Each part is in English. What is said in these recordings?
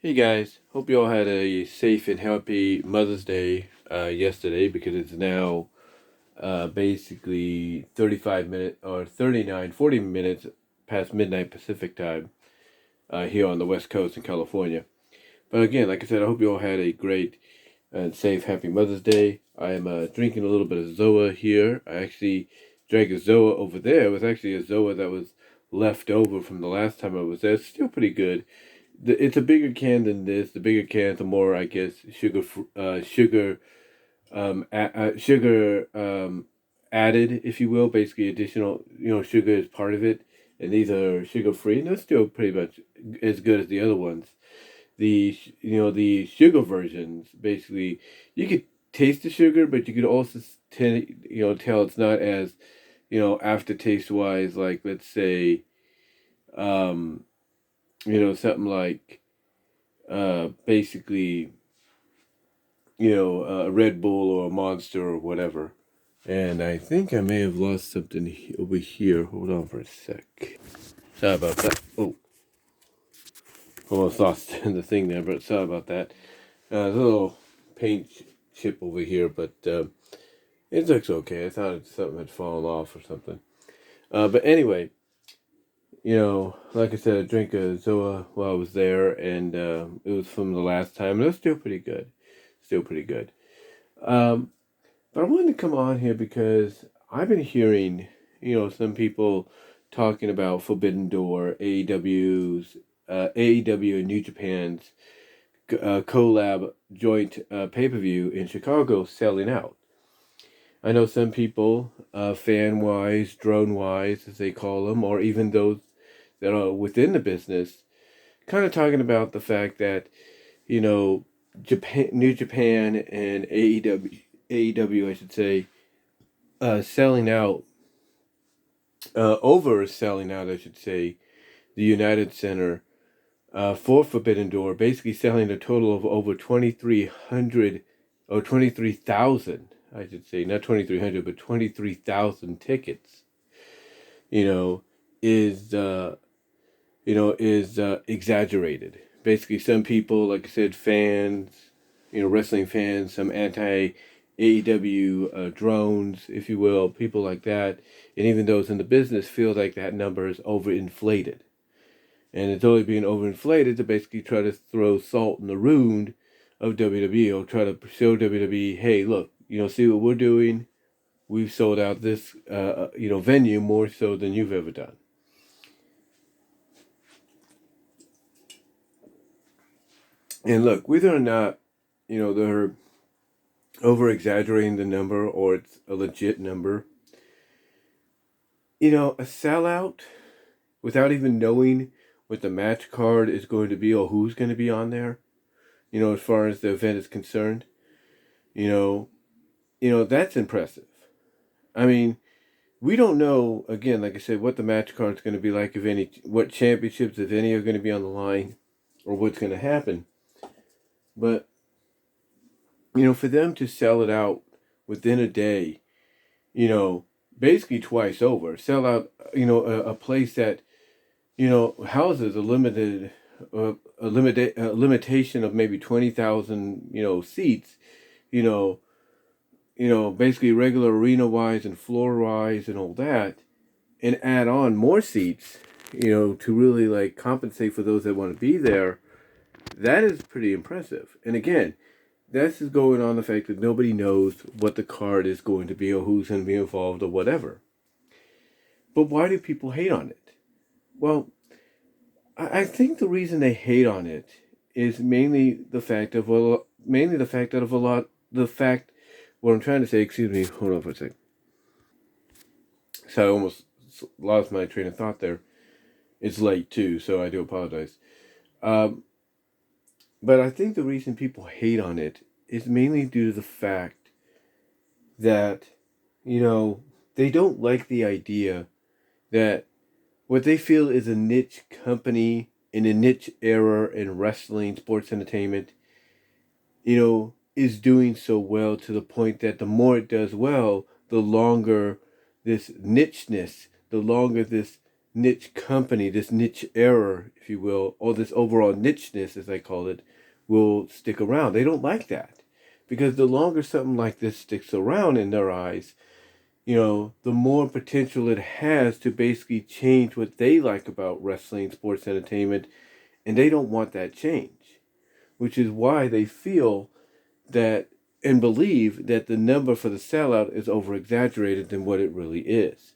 Hey guys, hope you all had a safe and happy Mother's Day yesterday because it's now basically 35 minutes or 40 minutes past midnight Pacific time here on the West Coast in California. But again, like I said, I hope you all had a great and safe, happy Mother's Day. I am drinking a little bit of Zoa here. I actually drank a Zoa over there. It was actually a Zoa that was left over from the last time I was there. It's still pretty good. It's a bigger can than this. The bigger can, the more I guess sugar added, if you will. Basically, additional sugar is part of it, and these are sugar free, and they're still pretty much as good as the other ones. The sugar versions, basically, you could taste the sugar, but you could also tell it's not as aftertaste wise, like let's say something like basically, a Red Bull or a Monster or whatever. And I think I may have lost something over here. Hold on for a sec. Sorry about that. Oh, almost lost the thing there, but sorry about that. There's a little paint chip over here, but it looks okay. I thought something had fallen off or something. But anyway, like I said, I drank a Zoa while I was there, and it was from the last time, and it was still pretty good. Still pretty good. Um, but I wanted to come on here because I've been hearing, some people talking about Forbidden Door, AEW and New Japan's collab joint pay-per-view in Chicago selling out. I know some people, fan-wise, drone-wise, as they call them, or even those that are within the business, kind of talking about the fact that, New Japan and AEW, I should say, selling out, over selling out, I should say, the United Center for Forbidden Door, basically selling a total of over 2,300 or 23,000, I should say, not 2,300, but 23,000 tickets. You know, is exaggerated. Basically, some people, like I said, fans, wrestling fans, some anti AEW drones, if you will, people like that, and even those in the business feel like that number is overinflated. And it's only being overinflated to basically try to throw salt in the wound of WWE, or try to show WWE, hey, look, see what we're doing? We've sold out this, venue more so than you've ever done. And look, whether or not, they're over exaggerating the number or it's a legit number, a sellout without even knowing what the match card is going to be or who's going to be on there, as far as the event is concerned, that's impressive. I mean, we don't know, again, like I said, what the match card is going to be like, if any, what championships, if any, are going to be on the line, or what's going to happen. But, for them to sell it out within a day, basically twice over, sell out, a place that, houses a limitation of maybe 20,000, seats, basically regular arena wise and floor wise and all that, and add on more seats, to really like compensate for those that want to be there. That is pretty impressive. And again, this is going on the fact that nobody knows what the card is going to be or who's going to be involved or whatever. But why do people hate on it? Well, I think the reason they hate on it is mainly the fact what I'm trying to say, excuse me, hold on for a second. So I almost lost my train of thought there. It's late too, so I do apologize. But I think the reason people hate on it is mainly due to the fact that, they don't like the idea that what they feel is a niche company in a niche era in wrestling, sports entertainment, is doing so well, to the point that the more it does well, the longer this nicheness, the longer this niche company, this niche error, if you will, or this overall nicheness, as I call it, will stick around. They don't like that. Because the longer something like this sticks around in their eyes, the more potential it has to basically change what they like about wrestling, sports entertainment, and they don't want that change. Which is why they feel that and believe that the number for the sellout is over exaggerated than what it really is.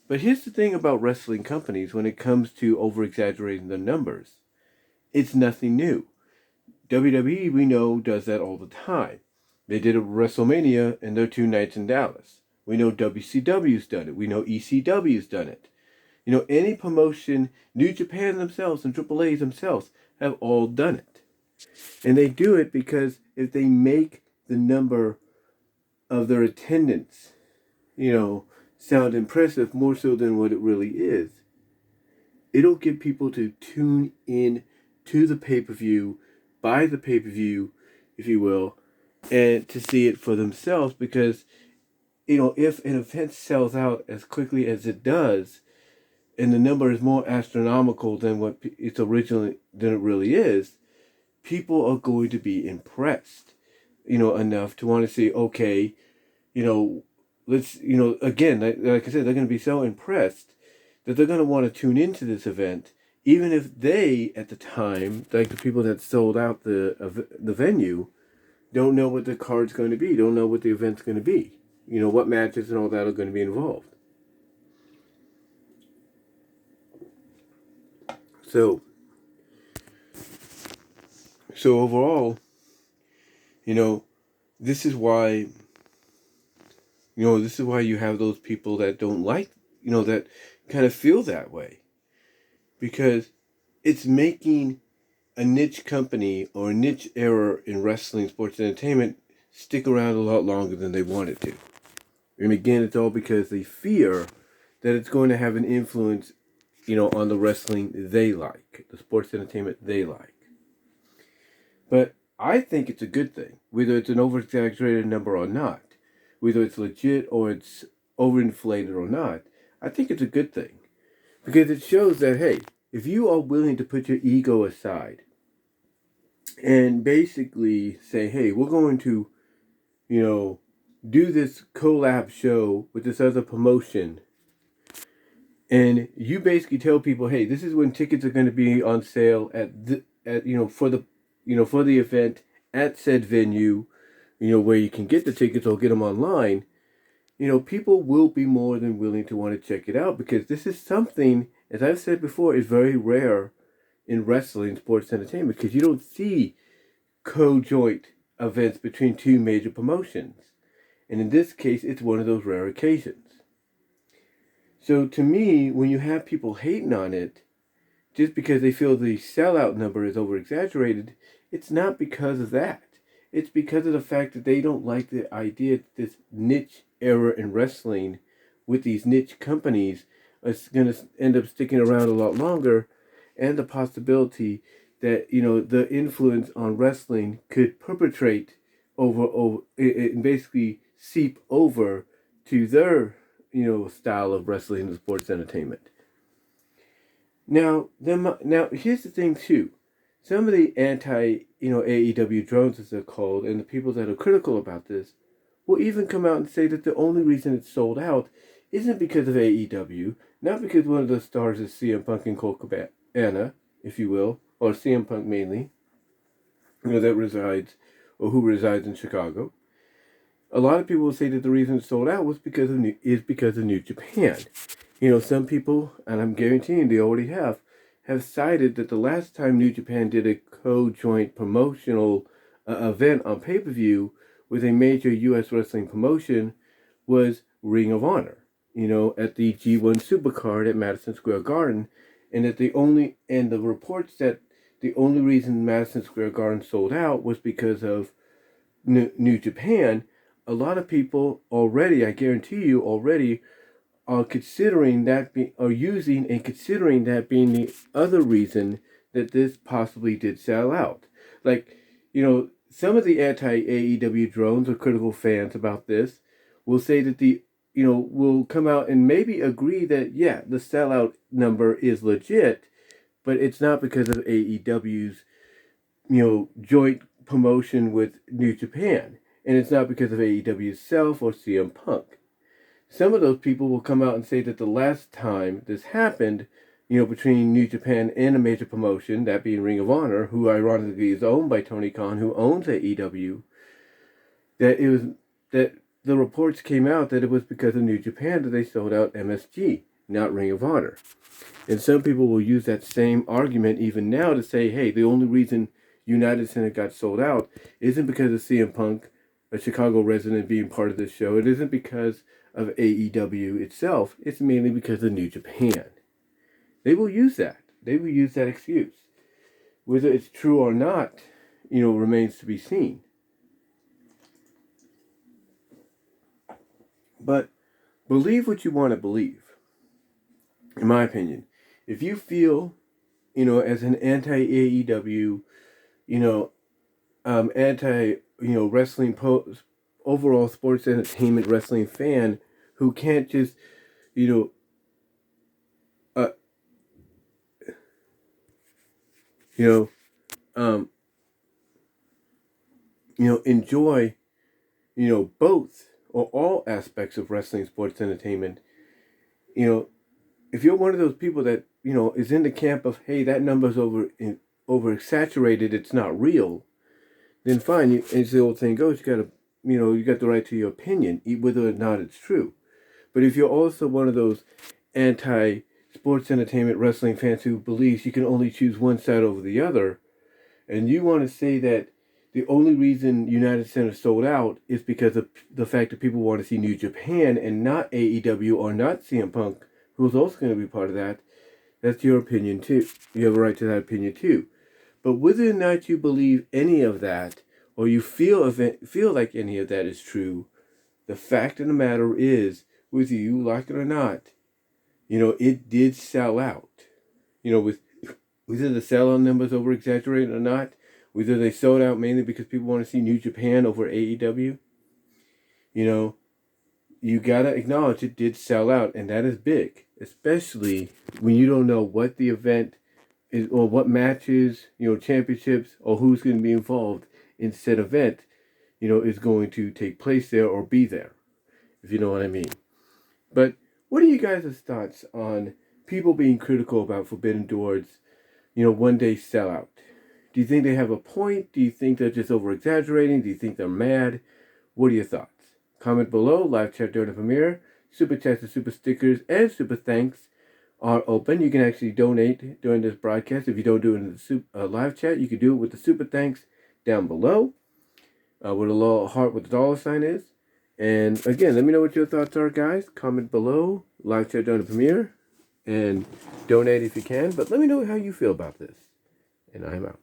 But here's the thing about wrestling companies when it comes to over exaggerating the numbers. It's nothing new. WWE, we know, does that all the time. They did it at WrestleMania and their 2 nights in Dallas. We know WCW's done it. We know ECW's done it. Any promotion, New Japan themselves and AAA themselves have all done it. And they do it because if they make the number of their attendance, sound impressive more so than what it really is, it'll get people to tune in to the pay-per-view, buy the pay-per-view, if you will, and to see it for themselves because, if an event sells out as quickly as it does, and the number is more astronomical than what it's originally, than it really is, people are going to be impressed, enough to want to say, okay, let's, again, like I said, they're going to be so impressed that they're going to want to tune into this event, even if they, at the time, like the people that sold out the venue, don't know what the card's going to be, don't know what the event's going to be, what matches and all that are going to be involved. So overall, this is why, you have those people that don't like, that kind of feel that way. Because it's making a niche company or a niche era in wrestling, sports, entertainment stick around a lot longer than they wanted to. And again, it's all because they fear that it's going to have an influence, on the wrestling they like, the sports entertainment they like. But I think it's a good thing, whether it's an over-exaggerated number or not, whether it's legit or it's overinflated or not. I think it's a good thing because it shows that, hey, if you are willing to put your ego aside and basically say, hey, we're going to, do this collab show with this other promotion, and you basically tell people, hey, this is when tickets are going to be on sale for the event at said venue, where you can get the tickets or get them online, people will be more than willing to want to check it out because this is something, as I've said before, is very rare in wrestling, sports entertainment because you don't see co-joint events between two major promotions. And in this case, it's one of those rare occasions. So to me, when you have people hating on it, just because they feel the sellout number is over-exaggerated, it's not because of that. It's because of the fact that they don't like the idea that this niche era in wrestling with these niche companies is going to end up sticking around a lot longer, and the possibility that, the influence on wrestling could perpetrate over and basically seep over to their, style of wrestling and sports entertainment. Now, here's the thing too. Some of the AEW drones, as they're called, and the people that are critical about this, will even come out and say that the only reason it's sold out isn't because of AEW, not because one of the stars is CM Punk and Colt Cabana, if you will, or CM Punk mainly, who resides in Chicago. A lot of people will say that the reason it's sold out was because of New Japan. Some people, and I'm guaranteeing they already have cited that the last time New Japan did a co-joint promotional event on pay-per-view with a major U.S. wrestling promotion was Ring of Honor, at the G1 Supercard at Madison Square Garden, and the reports that the only reason Madison Square Garden sold out was because of New Japan. A lot of people already, I guarantee you, are considering that considering that being the other reason that this possibly did sell out. Like, some of the anti-AEW drones or critical fans about this will say that the will come out and maybe agree that, yeah, the sellout number is legit, but it's not because of AEW's, joint promotion with New Japan. And it's not because of AEW itself or CM Punk. Some of those people will come out and say that the last time this happened, between New Japan and a major promotion, that being Ring of Honor, who ironically is owned by Tony Khan, who owns AEW, that the reports came out that it was because of New Japan that they sold out MSG, not Ring of Honor. And some people will use that same argument even now to say, hey, the only reason United Center got sold out isn't because of CM Punk, a Chicago resident, being part of this show. It isn't because of AEW itself. It's mainly because of New Japan. They will use that. They will use that excuse. Whether it's true or not, remains to be seen. But believe what you want to believe. In my opinion, if you feel, as an anti-AEW, anti, wrestling overall sports entertainment wrestling fan who can't just, enjoy, both or all aspects of wrestling sports entertainment, if you're one of those people that, is in the camp of, hey, that number's over exaggerated, it's not real, then fine. As the old saying goes, you got the right to your opinion, whether or not it's true. But if you're also one of those anti-sports entertainment wrestling fans who believes you can only choose one side over the other, and you want to say that the only reason United Center sold out is because of the fact that people want to see New Japan and not AEW or not CM Punk, who's also going to be part of that, that's your opinion too. You have a right to that opinion too. But whether or not you believe any of that, or you feel like any of that is true, the fact of the matter is, whether you like it or not, it did sell out. With whether the sellout numbers over exaggerated or not, whether they sold out mainly because people want to see New Japan over AEW, you gotta acknowledge it did sell out, and that is big, especially when you don't know what the event is or what matches, championships, or who's going to be involved in said event, is going to take place there or be there, if you know what I mean. But what are you guys' thoughts on people being critical about Forbidden Doors, one day sellout? Do you think they have a point? Do you think they're just over exaggerating? Do you think they're mad? What are your thoughts? Comment below, live chat during the premiere, super chats and super stickers and super thanks are open. You can actually donate during this broadcast. If you don't do it in the live chat, you can do it with the super thanks down below, with a little heart with the dollar sign is. And again, let me know what your thoughts are, guys. Comment below, live chat during the premiere, and donate if you can. But let me know how you feel about this. And I'm out.